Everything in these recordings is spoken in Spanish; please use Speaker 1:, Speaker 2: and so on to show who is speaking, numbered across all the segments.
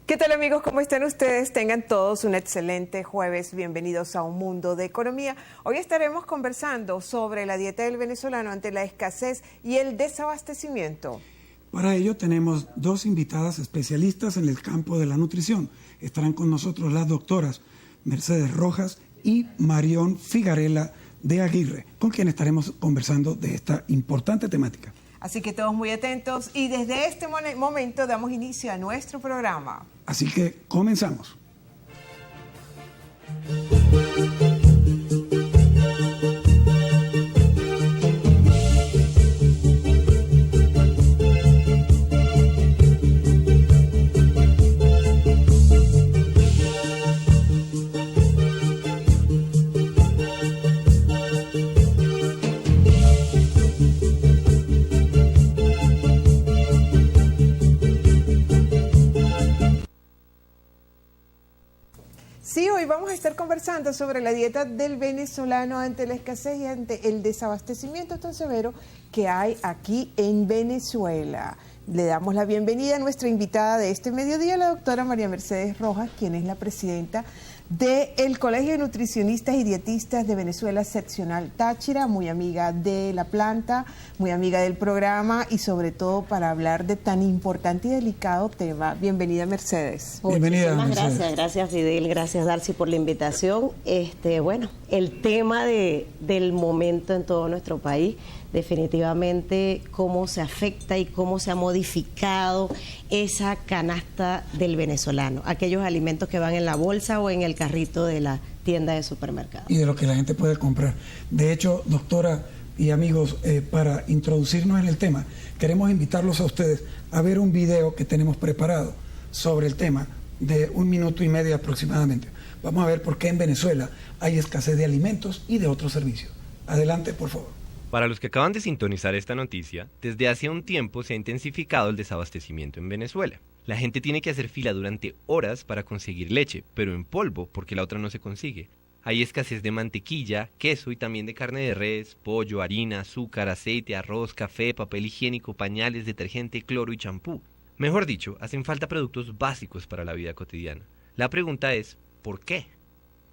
Speaker 1: ¿Qué tal, amigos? ¿Cómo están ustedes? Tengan todos un excelente jueves. Bienvenidos a Un Mundo de Economía. Hoy estaremos conversando sobre la dieta del venezolano ante la escasez y el desabastecimiento.
Speaker 2: Para ello tenemos dos invitadas especialistas en el campo de la nutrición. Estarán con nosotros las doctoras Mercedes Rojas y Marión Figarela de Aguirre, con quien estaremos conversando de esta importante temática.
Speaker 1: Así que todos muy atentos y desde este momento damos inicio a nuestro programa.
Speaker 2: Así que comenzamos.
Speaker 1: Sí, hoy vamos a estar conversando sobre la dieta del venezolano ante la escasez y ante el desabastecimiento tan severo que hay aquí en Venezuela. Le damos la bienvenida a nuestra invitada de este mediodía, la doctora María Mercedes Rojas, quien es la presidenta del Colegio de Nutricionistas y Dietistas de Venezuela Seccional Táchira, muy amiga de la planta, muy amiga del programa y sobre todo para hablar de tan importante y delicado tema. Bienvenida, Mercedes.
Speaker 2: Bienvenida,
Speaker 3: Muchísimas
Speaker 2: Mercedes.
Speaker 3: gracias Fidel, gracias Darcy por la invitación. Bueno, el tema del momento en todo nuestro país, definitivamente cómo se afecta y cómo se ha modificado esa canasta del venezolano, aquellos alimentos que van en la bolsa o en el carrito de la tienda de supermercado.
Speaker 2: Y de lo que la gente puede comprar. De hecho, doctora y amigos, para introducirnos en el tema, queremos invitarlos a ustedes a ver un video que tenemos preparado sobre el tema de 1 minuto y medio aproximadamente. Vamos a ver por qué en Venezuela hay escasez de alimentos y de otros servicios. Adelante, por favor.
Speaker 4: Para los que acaban de sintonizar esta noticia, desde hace un tiempo se ha intensificado el desabastecimiento en Venezuela. La gente tiene que hacer fila durante horas para conseguir leche, pero en polvo, porque la otra no se consigue. Hay escasez de mantequilla, queso y también de carne de res, pollo, harina, azúcar, aceite, arroz, café, papel higiénico, pañales, detergente, cloro y champú. Mejor dicho, hacen falta productos básicos para la vida cotidiana. La pregunta es, ¿por qué?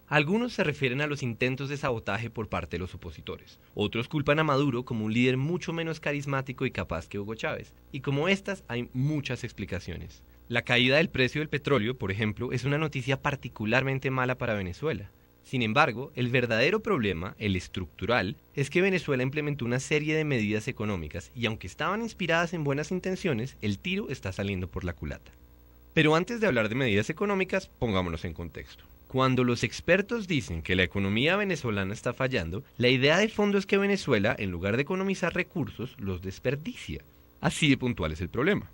Speaker 4: Algunos se refieren a los intentos de sabotaje por parte de los opositores. Otros culpan a Maduro como un líder mucho menos carismático y capaz que Hugo Chávez. Y como estas, hay muchas explicaciones. La caída del precio del petróleo, por ejemplo, es una noticia particularmente mala para Venezuela. Sin embargo, el verdadero problema, el estructural, es que Venezuela implementó una serie de medidas económicas y aunque estaban inspiradas en buenas intenciones, el tiro está saliendo por la culata. Pero antes de hablar de medidas económicas, pongámonos en contexto. Cuando los expertos dicen que la economía venezolana está fallando, la idea de fondo es que Venezuela, en lugar de economizar recursos, los desperdicia. Así de puntual es el problema.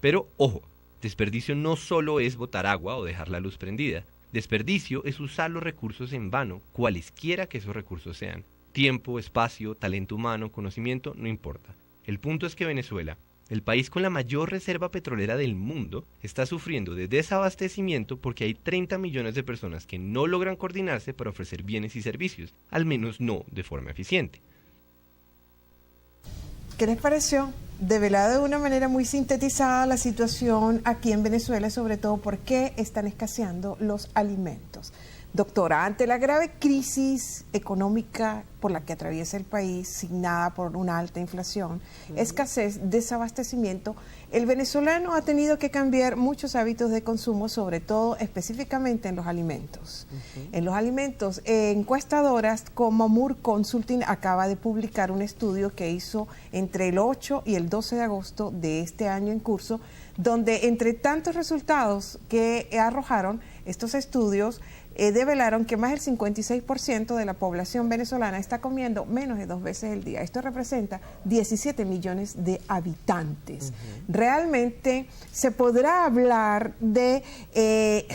Speaker 4: Pero, ojo, desperdicio no solo es botar agua o dejar la luz prendida. Desperdicio es usar los recursos en vano, cualesquiera que esos recursos sean. Tiempo, espacio, talento humano, conocimiento, no importa. El punto es que Venezuela, el país con la mayor reserva petrolera del mundo, está sufriendo de desabastecimiento porque hay 30 millones de personas que no logran coordinarse para ofrecer bienes y servicios, al menos no de forma eficiente.
Speaker 1: ¿Qué les pareció? Develada de una manera muy sintetizada la situación aquí en Venezuela, sobre todo por qué están escaseando los alimentos. Doctora, ante la grave crisis económica por la que atraviesa el país, signada por una alta inflación, escasez, desabastecimiento, el venezolano ha tenido que cambiar muchos hábitos de consumo, sobre todo específicamente en los alimentos. En los alimentos, encuestadoras como Moore Consulting acaba de publicar un estudio que hizo entre el 8 y el 12 de agosto de este año en curso, donde entre tantos resultados que arrojaron estos estudios, develaron que más del 56% de la población venezolana está comiendo menos de 2 veces al día. Esto representa 17 millones de habitantes. Realmente se podrá hablar de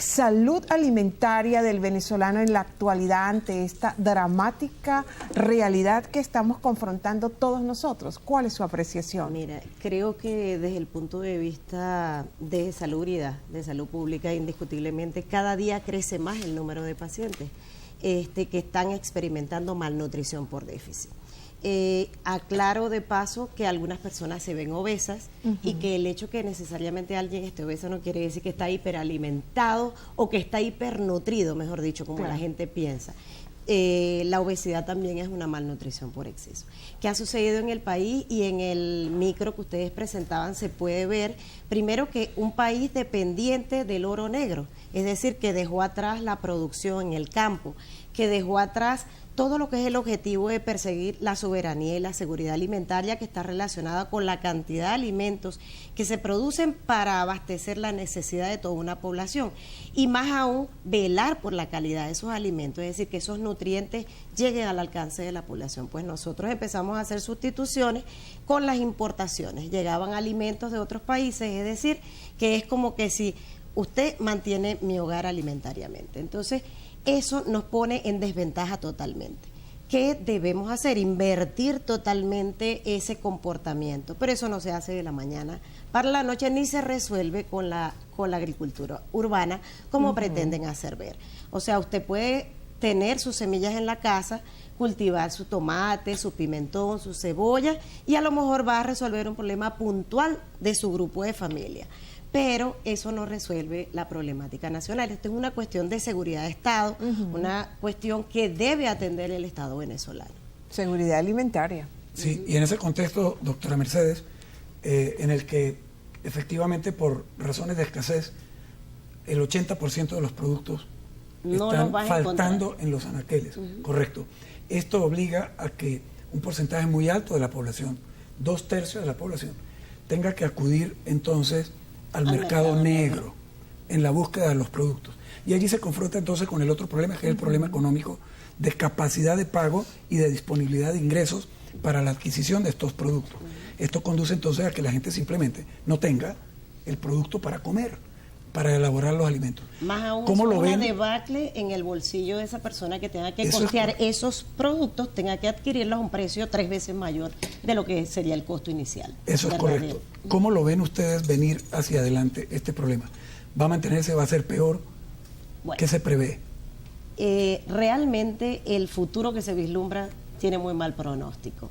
Speaker 1: salud alimentaria del venezolano en la actualidad ante esta dramática realidad que estamos confrontando todos nosotros. ¿Cuál es su apreciación?
Speaker 3: Mira, creo que desde el punto de vista de salubridad, de salud pública, indiscutiblemente cada día crece más el número de pacientes que están experimentando malnutrición por déficit. Aclaro de paso que algunas personas se ven obesas y que el hecho que necesariamente alguien esté obeso no quiere decir que está hiperalimentado o que está hipernutrido, mejor dicho, como la gente piensa. La obesidad también es una malnutrición por exceso. ¿Qué ha sucedido en el país? Y en el micro que ustedes presentaban se puede ver, primero, que un país dependiente del oro negro, es decir, que dejó atrás la producción en el campo, que dejó atrás todo lo que es el objetivo de perseguir la soberanía y la seguridad alimentaria, que está relacionada con la cantidad de alimentos que se producen para abastecer la necesidad de toda una población, y más aún velar por la calidad de esos alimentos, es decir, que esos nutrientes lleguen al alcance de la población. Pues nosotros empezamos a hacer sustituciones con las importaciones, llegaban alimentos de otros países, es decir, que es como que si usted mantiene mi hogar alimentariamente. Entonces, eso nos pone en desventaja totalmente. ¿Qué debemos hacer? Invertir totalmente ese comportamiento, pero eso no se hace de la mañana para la noche, ni se resuelve con la agricultura urbana como pretenden hacer ver. O sea, usted puede tener sus semillas en la casa, cultivar su tomate, su pimentón, su cebolla, y a lo mejor va a resolver un problema puntual de su grupo de familia. Pero eso no resuelve la problemática nacional. Esto es una cuestión de seguridad de Estado, una cuestión que debe atender el Estado venezolano.
Speaker 1: Seguridad alimentaria.
Speaker 2: Sí, y en ese contexto, doctora Mercedes, en el que efectivamente por razones de escasez, el 80% de los productos están faltando en los anaqueles, correcto. Esto obliga a que un porcentaje muy alto de la población, 2/3 de la población, tenga que acudir entonces al mercado negro en la búsqueda de los productos. Y allí se confronta entonces con el otro problema, que es el problema económico de capacidad de pago y de disponibilidad de ingresos para la adquisición de estos productos. Esto conduce entonces a que la gente simplemente no tenga el producto para comer, para elaborar los alimentos.
Speaker 3: Más aún,
Speaker 2: ¿Cómo lo ven?
Speaker 3: Una debacle en el bolsillo de esa persona que tenga que costear esos productos, tenga que adquirirlos a un precio 3 veces mayor de lo que sería el costo inicial.
Speaker 2: Eso es correcto. ¿Cómo lo ven ustedes venir hacia adelante este problema? ¿Va a mantenerse? ¿Va a ser peor?
Speaker 3: Bueno,
Speaker 2: ¿qué se prevé?
Speaker 3: Realmente el futuro que se vislumbra tiene muy mal pronóstico.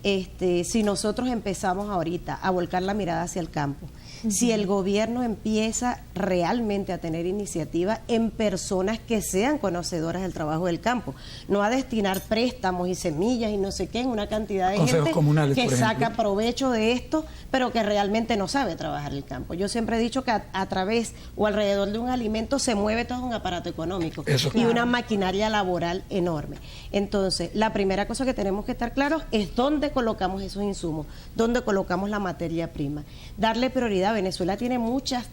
Speaker 3: Si nosotros empezamos ahorita a volcar la mirada hacia el campo, si el gobierno empieza realmente a tener iniciativa en personas que sean conocedoras del trabajo del campo, no a destinar préstamos y semillas y no sé qué en una cantidad de
Speaker 2: consejos
Speaker 3: gente
Speaker 2: comunales,
Speaker 3: que
Speaker 2: por ejemplo,
Speaker 3: saca provecho de esto, pero que realmente no sabe trabajar el campo. Yo siempre he dicho que a través o alrededor de un alimento se mueve todo un aparato económico y una maquinaria laboral enorme. Entonces, la primera cosa que tenemos que estar claros es dónde colocamos esos insumos, dónde colocamos la materia prima, darle prioridad. Venezuela tiene muchas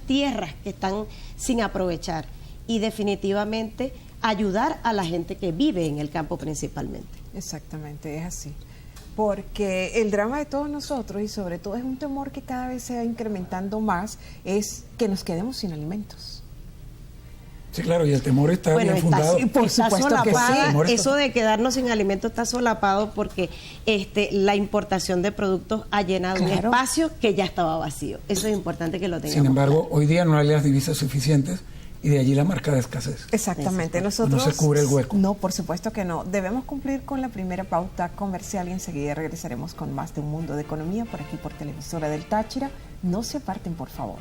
Speaker 3: tierras que están sin aprovechar y definitivamente ayudar a la gente que vive en el campo principalmente.
Speaker 1: Exactamente, es así. Porque el drama de todos nosotros, y sobre todo es un temor que cada vez se va incrementando más, es que nos quedemos sin alimentos.
Speaker 2: Sí, claro, y el temor está bien fundado.
Speaker 1: Por supuesto que sí.
Speaker 3: Eso de quedarnos sin alimentos está solapado porque la importación de productos ha llenado un espacio que ya estaba vacío. Eso es importante que lo tengamos.
Speaker 2: Sin embargo,
Speaker 3: claro,
Speaker 2: hoy día no hay las divisas suficientes y de allí la marcada escasez.
Speaker 1: Exactamente. Nosotros
Speaker 2: no se cubre el hueco.
Speaker 1: No, por supuesto que no. Debemos cumplir con la primera pauta comercial y enseguida regresaremos con más de Un Mundo de Economía por aquí por Televisora del Táchira. No se aparten, por favor.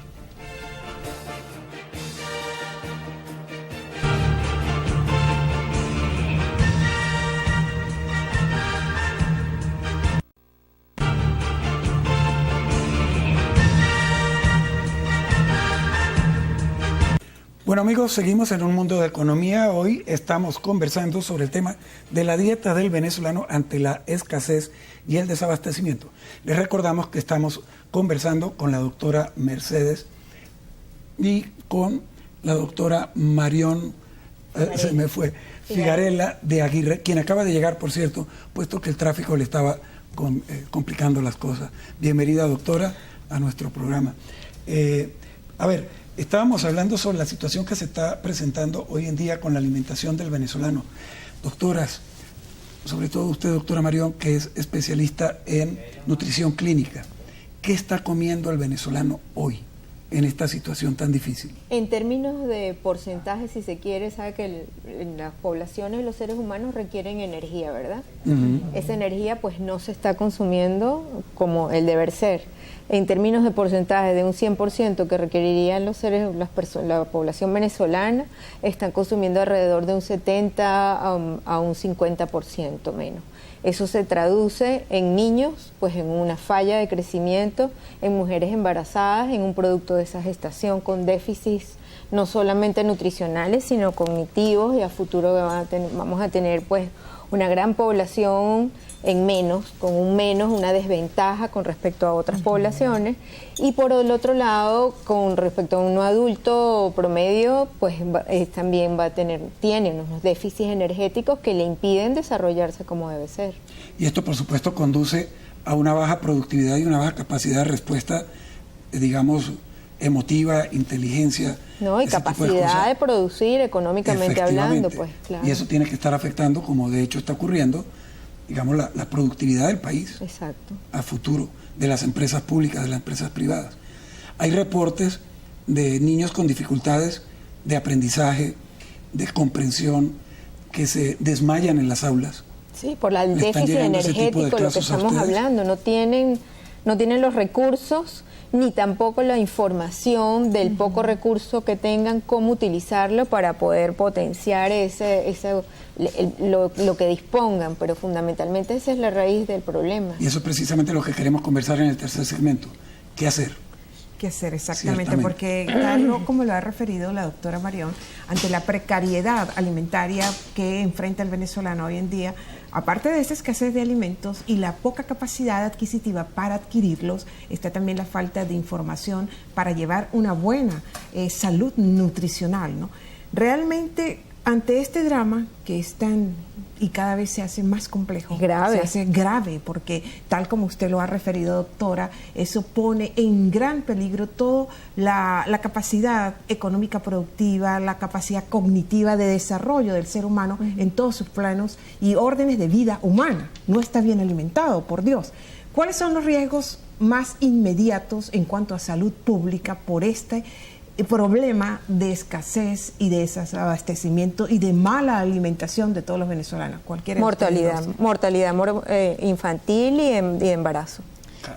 Speaker 2: Bueno amigos, seguimos en Un Mundo de Economía. Hoy estamos conversando sobre el tema de la dieta del venezolano ante la escasez y el desabastecimiento. Les recordamos que estamos conversando con la doctora Mercedes y con la doctora Marión, Figarella de Aguirre, quien acaba de llegar, por cierto, puesto que el tráfico le estaba complicando las cosas. Bienvenida, doctora, a nuestro programa. Estábamos hablando sobre la situación que se está presentando hoy en día con la alimentación del venezolano. Doctoras, sobre todo usted, doctora Marión, que es especialista en nutrición clínica, ¿qué está comiendo el venezolano hoy? en esta situación tan difícil?
Speaker 5: En términos de porcentaje, si se quiere, sabe que las poblaciones, los seres humanos requieren energía, ¿verdad? Esa energía pues no se está consumiendo como el deber ser. En términos de porcentaje de un 100% que requerirían la población venezolana, están consumiendo alrededor de un 70 a un 50% menos. Eso se traduce en niños, pues en una falla de crecimiento, en mujeres embarazadas, en un producto de esa gestación con déficits no solamente nutricionales, sino cognitivos, y a futuro vamos a tener pues una gran población en menos, con una desventaja con respecto a otras poblaciones, y por el otro lado, con respecto a un adulto promedio, pues también tiene unos déficits energéticos que le impiden desarrollarse como debe ser.
Speaker 2: Y esto, por supuesto, conduce a una baja productividad y una baja capacidad de respuesta, digamos, emotiva, inteligencia.
Speaker 5: No, y capacidad de producir económicamente hablando, pues, claro.
Speaker 2: Y eso tiene que estar afectando, como de hecho está ocurriendo, digamos, la productividad del país.
Speaker 5: Exacto.
Speaker 2: A futuro, de las empresas públicas, de las empresas privadas. Hay reportes de niños con dificultades de aprendizaje, de comprensión, que se desmayan en las aulas.
Speaker 5: Sí, por el déficit energético, lo que estamos hablando. No tienen los recursos, ni tampoco la información del poco recurso que tengan, cómo utilizarlo para poder potenciar lo que dispongan, pero fundamentalmente esa es la raíz del problema.
Speaker 2: Y eso es precisamente lo que queremos conversar en el tercer segmento. ¿Qué hacer?
Speaker 1: ¿Qué hacer exactamente? Porque tal como lo ha referido la doctora Marión, ante la precariedad alimentaria que enfrenta el venezolano hoy en día, aparte de esta escasez de alimentos y la poca capacidad adquisitiva para adquirirlos, está también la falta de información para llevar una buena salud nutricional, ¿no? Realmente, ante este drama que es tan y cada vez se hace más complejo,
Speaker 5: grave.
Speaker 1: Se hace grave, porque tal como usted lo ha referido, doctora, eso pone en gran peligro toda la capacidad económica productiva, la capacidad cognitiva de desarrollo del ser humano en todos sus planos y órdenes de vida humana. No está bien alimentado, por Dios. ¿Cuáles son los riesgos más inmediatos en cuanto a salud pública por este problema de escasez y de desabastecimiento y de mala alimentación de todos los venezolanos?
Speaker 5: Mortalidad infantil y de embarazo.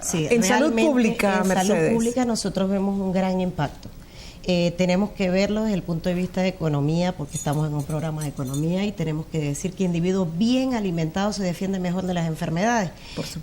Speaker 3: Sí,
Speaker 1: en salud pública, Mercedes.
Speaker 3: En salud pública nosotros vemos un gran impacto. Tenemos que verlo desde el punto de vista de economía, porque estamos en un programa de economía y tenemos que decir que individuos bien alimentados se defienden mejor de las enfermedades.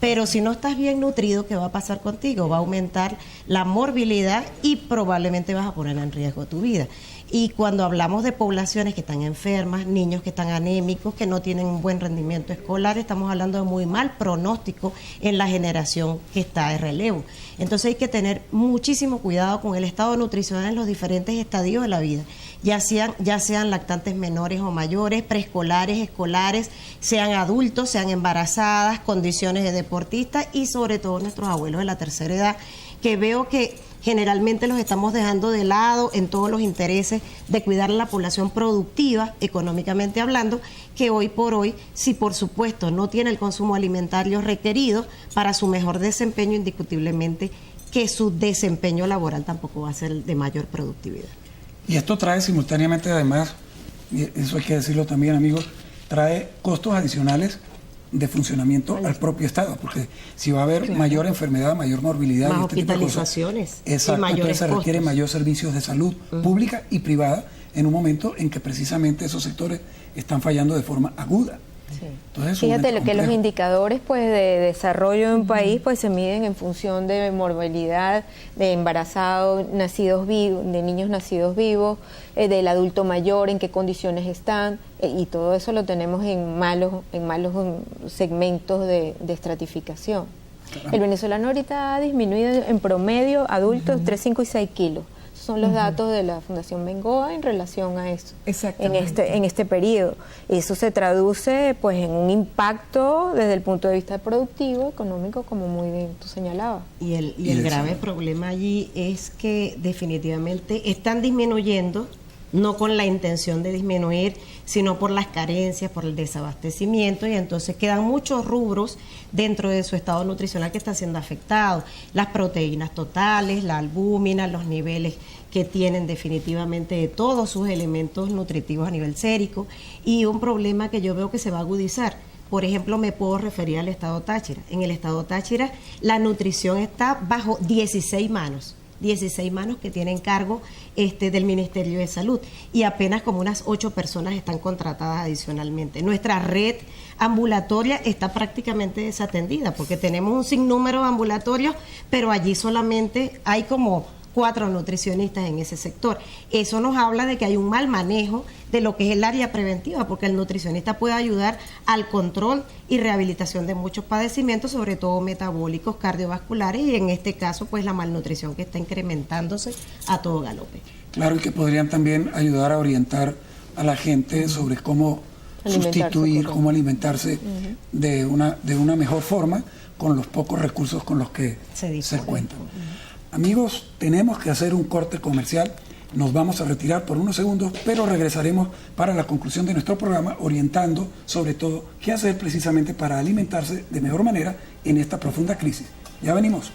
Speaker 3: Pero si no estás bien nutrido, ¿qué va a pasar contigo? Va a aumentar la morbilidad y probablemente vas a poner en riesgo tu vida. Y cuando hablamos de poblaciones que están enfermas, niños que están anémicos, que no tienen un buen rendimiento escolar, estamos hablando de muy mal pronóstico en la generación que está de relevo. Entonces hay que tener muchísimo cuidado con el estado nutricional en los diferentes estadios de la vida, ya sean lactantes menores o mayores, preescolares, escolares, sean adultos, sean embarazadas, condiciones de deportistas y sobre todo nuestros abuelos de la tercera edad, que veo que generalmente los estamos dejando de lado en todos los intereses de cuidar a la población productiva, económicamente hablando, que hoy por hoy, si por supuesto no tiene el consumo alimentario requerido para su mejor desempeño, indiscutiblemente que su desempeño laboral tampoco va a ser de mayor productividad.
Speaker 2: Y esto trae simultáneamente, además, y eso hay que decirlo también, amigos, trae costos adicionales de funcionamiento al propio Estado, porque si va a haber mayor enfermedad, mayor morbilidad,
Speaker 3: más
Speaker 2: y este tipo de cosas,
Speaker 3: hospitalizaciones,
Speaker 2: exacto, entonces se requiere mayor servicios de salud pública y privada en un momento en que precisamente esos sectores están fallando de forma aguda.
Speaker 5: Sí.
Speaker 2: Entonces,
Speaker 5: fíjate que los indicadores pues de desarrollo de un país pues se miden en función de morbilidad, de embarazados nacidos vivos, de niños nacidos vivos, del adulto mayor, en qué condiciones están, y todo eso lo tenemos en malos segmentos de estratificación. Claro. El venezolano ahorita ha disminuido en promedio adultos 3, 5 y 6 kilos. Son los datos de la Fundación Bengoa en relación a eso, en este periodo. Eso se traduce pues en un impacto desde el punto de vista productivo, económico, como muy bien tú señalabas.
Speaker 3: Y el grave problema allí es que definitivamente están disminuyendo no con la intención de disminuir, sino por las carencias, por el desabastecimiento, y entonces quedan muchos rubros dentro de su estado nutricional que están siendo afectados, las proteínas totales, la albúmina, los niveles que tienen definitivamente de todos sus elementos nutritivos a nivel sérico, y un problema que yo veo que se va a agudizar. Por ejemplo, me puedo referir al estado Táchira. En el estado Táchira la nutrición está bajo 16 manos que tienen cargo del Ministerio de Salud, y apenas como unas 8 personas están contratadas adicionalmente. Nuestra red ambulatoria está prácticamente desatendida porque tenemos un sinnúmero de ambulatorios, pero allí solamente hay como 4 nutricionistas en ese sector. Eso nos habla de que hay un mal manejo de lo que es el área preventiva, porque el nutricionista puede ayudar al control y rehabilitación de muchos padecimientos, sobre todo metabólicos, cardiovasculares, y en este caso pues la malnutrición que está incrementándose a todo galope.
Speaker 2: Claro, y que podrían también ayudar a orientar a la gente sobre cómo sustituir, cómo alimentarse de una mejor forma con los pocos recursos con los que se cuentan. Amigos, tenemos que hacer un corte comercial. Nos vamos a retirar por unos segundos, pero regresaremos para la conclusión de nuestro programa, orientando sobre todo qué hacer precisamente para alimentarse de mejor manera en esta profunda crisis. Ya venimos.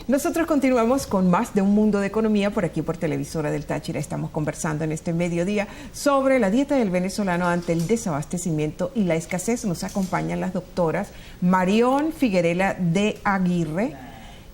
Speaker 1: Nosotros continuamos con más de Un Mundo de Economía por aquí por Televisora del Táchira. Estamos conversando en este mediodía sobre la dieta del venezolano ante el desabastecimiento y la escasez. Nos acompañan las doctoras Marión Figuerela de Aguirre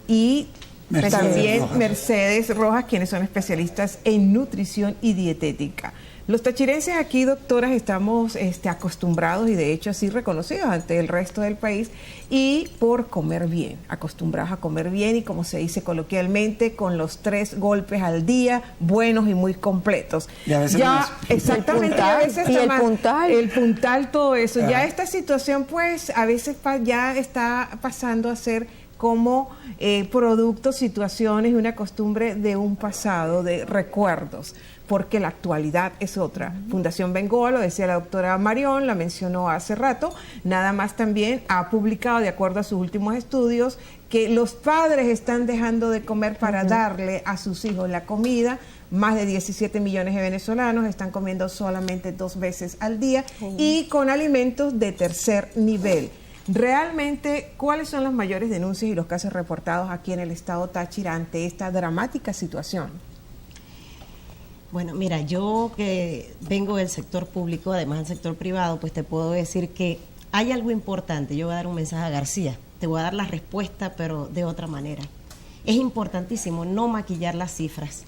Speaker 1: y Mercedes Rojas, quienes son especialistas en nutrición y dietética. Los tachirenses aquí, doctoras, estamos acostumbrados y de hecho así reconocidos ante el resto del país y por comer bien, acostumbrados a comer bien y como se dice coloquialmente, con los 3 golpes al día, buenos y muy completos.
Speaker 2: Y a veces
Speaker 1: ya, exactamente,
Speaker 5: puntal,
Speaker 1: a veces
Speaker 5: y el puntal.
Speaker 1: El puntal, todo eso. Ya esta situación pues a veces ya está pasando a ser como productos, situaciones y una costumbre de un pasado, de recuerdos, porque la actualidad es otra. Fundación Bengoa, lo decía la doctora Marión, la mencionó hace rato, nada más también ha publicado, de acuerdo a sus últimos estudios, que los padres están dejando de comer para darle a sus hijos la comida. Más de 17 millones de venezolanos están comiendo solamente 2 veces al día y con alimentos de tercer nivel. Realmente, ¿cuáles son las mayores denuncias y los casos reportados aquí en el estado Táchira ante esta dramática situación?
Speaker 3: Bueno, mira, yo que vengo del sector público, además del sector privado, pues te puedo decir que hay algo importante. Yo voy a dar un mensaje a García, te voy a dar la respuesta, pero de otra manera. Es importantísimo no maquillar las cifras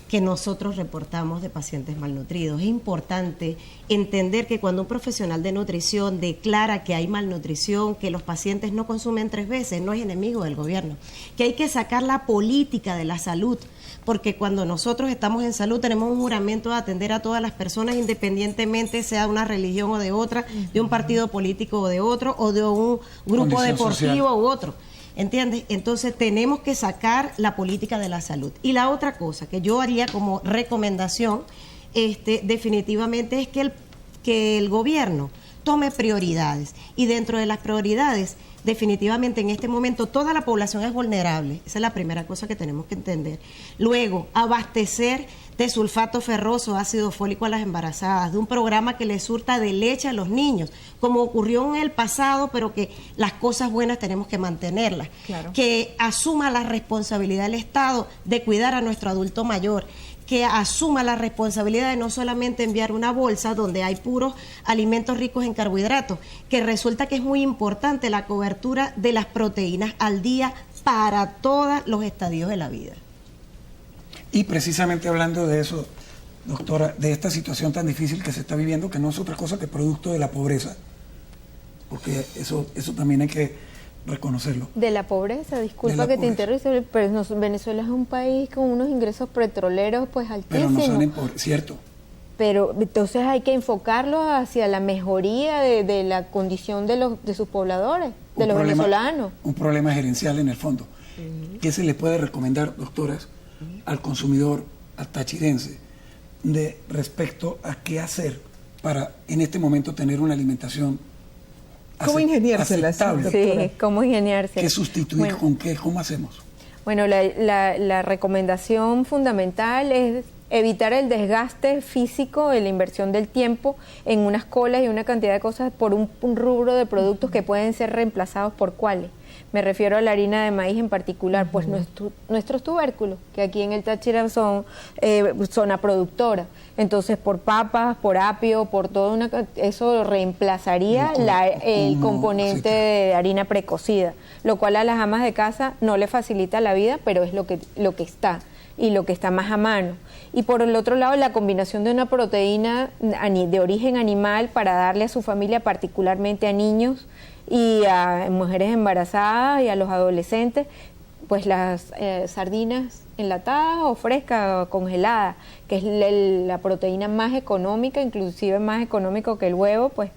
Speaker 3: que nosotros reportamos de pacientes malnutridos. Es importante entender que cuando un profesional de nutrición declara que hay malnutrición, que los pacientes no consumen 3 veces, no es enemigo del gobierno, que hay que sacar la política de la salud, porque cuando nosotros estamos en salud tenemos un juramento de atender a todas las personas independientemente sea de una religión o de otra, de un partido político o de otro, o de un grupo deportivo u otro. ¿Entiendes? Entonces tenemos que sacar la política de la salud. Y la otra cosa que yo haría como recomendación, definitivamente es que el gobierno tome prioridades. Y dentro de las prioridades, definitivamente en este momento toda la población es vulnerable. Esa es la primera cosa que tenemos que entender. Luego, abastecer de sulfato ferroso, ácido fólico a las embarazadas, de un programa que les surta de leche a los niños, como ocurrió en el pasado, pero que las cosas buenas tenemos que mantenerlas. Claro. Que asuma la responsabilidad del Estado de cuidar a nuestro adulto mayor, que asuma la responsabilidad de no solamente enviar una bolsa donde hay puros alimentos ricos en carbohidratos, que resulta que es muy importante la cobertura de las proteínas al día para todos los estadios de la vida.
Speaker 2: Y precisamente hablando de eso, doctora, de esta situación tan difícil que se está viviendo, que no es otra cosa que producto de la pobreza, porque eso también hay que reconocerlo.
Speaker 5: De la pobreza, disculpa que te interrumpa, pero Venezuela es un país con unos ingresos petroleros pues altísimos.
Speaker 2: Pero no son cierto.
Speaker 5: Pero entonces hay que enfocarlo hacia la mejoría de la condición de sus pobladores. de los venezolanos.
Speaker 2: Un problema gerencial en el fondo. ¿Qué se le puede recomendar, doctoras, al consumidor, al tachirense, respecto a qué hacer para en este momento tener una alimentación
Speaker 1: ¿cómo ingeniárselas,
Speaker 2: aceptable?
Speaker 5: Sí, cómo ingeniárselas.
Speaker 2: ¿Qué sustituir con qué? ¿Cómo hacemos?
Speaker 5: Bueno, la recomendación fundamental es evitar el desgaste físico de la inversión del tiempo en unas colas y una cantidad de cosas por un rubro de productos que pueden ser reemplazados por cuáles. Me refiero a la harina de maíz en particular, pues nuestros tubérculos, que aquí en el Táchira son zona productora. Entonces, por papas, por apio, por todo eso reemplazaría el componente de harina precocida, lo cual a las amas de casa no le facilita la vida, pero es lo que está y lo que está más a mano. Y por el otro lado, la combinación de una proteína de origen animal para darle a su familia, particularmente a niños y a mujeres embarazadas y a los adolescentes, pues las sardinas enlatadas o frescas o congeladas, que es la proteína más económica, inclusive más económico que el huevo, pues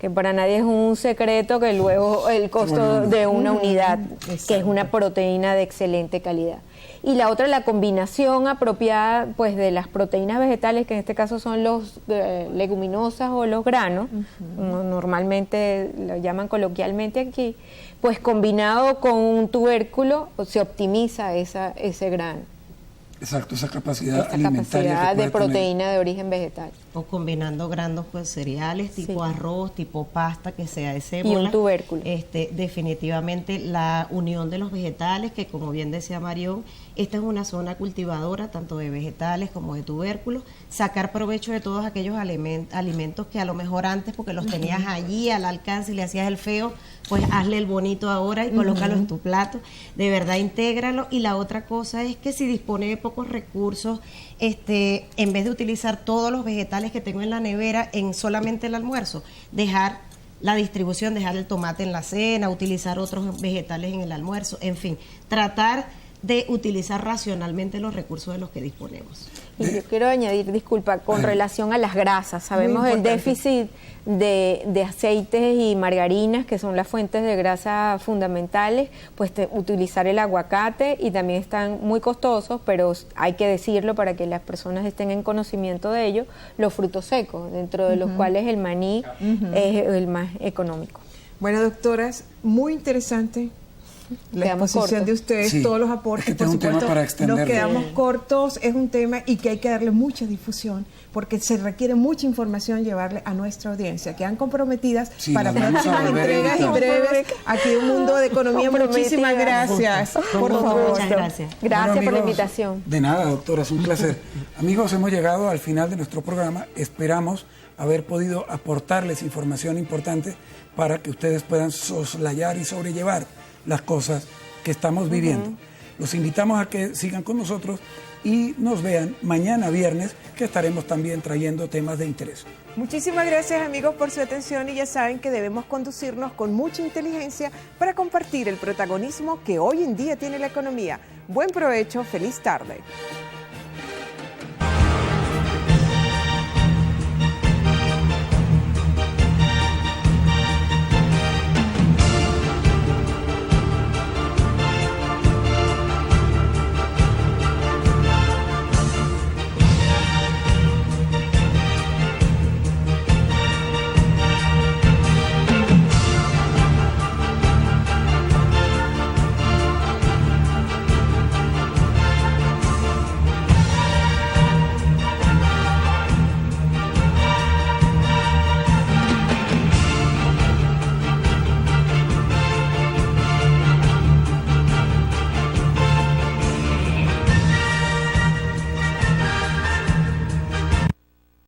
Speaker 5: que para nadie es un secreto que el huevo, el costo de una unidad, que es una proteína de excelente calidad. Y la otra, la combinación apropiada pues de las proteínas vegetales, que en este caso son los leguminosas o los granos, como normalmente lo llaman coloquialmente aquí, pues combinado con un tubérculo se optimiza ese grano.
Speaker 2: Exacto, esa capacidad alimentaria
Speaker 5: capacidad de proteína de origen vegetal.
Speaker 3: O combinando granos con cereales, tipo arroz, tipo pasta, que sea de cébola.
Speaker 5: Y un tubérculo.
Speaker 3: Definitivamente la unión de los vegetales, que como bien decía Marión, esta es una zona cultivadora tanto de vegetales como de tubérculos. Sacar provecho de todos aquellos alimentos que a lo mejor antes, porque los tenías allí al alcance y le hacías el feo, pues hazle el bonito ahora y colócalo en tu plato. De verdad, intégralo. Y la otra cosa es que si dispone de pocos recursos, en vez de utilizar todos los vegetales que tengo en la nevera en solamente el almuerzo, dejar la distribución, dejar el tomate en la cena, utilizar otros vegetales en el almuerzo, en fin, tratar de utilizar racionalmente los recursos de los que disponemos.
Speaker 5: Y yo quiero añadir, disculpa, con relación a las grasas, sabemos el déficit de aceites y margarinas, que son las fuentes de grasa fundamentales, pues utilizar el aguacate, y también están muy costosos, pero hay que decirlo para que las personas estén en conocimiento de ello, los frutos secos, dentro de los cuales el maní es el más económico.
Speaker 1: Bueno, doctoras, muy interesante la exposición de ustedes,
Speaker 2: sí,
Speaker 1: todos los aportes, por supuesto, nos quedamos cortos, es un tema y que hay que darle mucha difusión, porque se requiere mucha información llevarle a nuestra audiencia, que han comprometidas para próximas entregas y breves aquí en Mundo de Economía. Muchísimas gracias, por favor.
Speaker 3: Muchas gracias.
Speaker 5: Gracias
Speaker 2: amigos,
Speaker 5: por la invitación.
Speaker 2: De nada, doctora, es un placer. Amigos, hemos llegado al final de nuestro programa. Esperamos haber podido aportarles información importante para que ustedes puedan soslayar y sobrellevar las cosas que estamos viviendo. Los invitamos a que sigan con nosotros y nos vean mañana viernes, que estaremos también trayendo temas de interés.
Speaker 1: Muchísimas gracias, amigos, por su atención, y ya saben que debemos conducirnos con mucha inteligencia para compartir el protagonismo que hoy en día tiene la economía. Buen provecho, feliz tarde.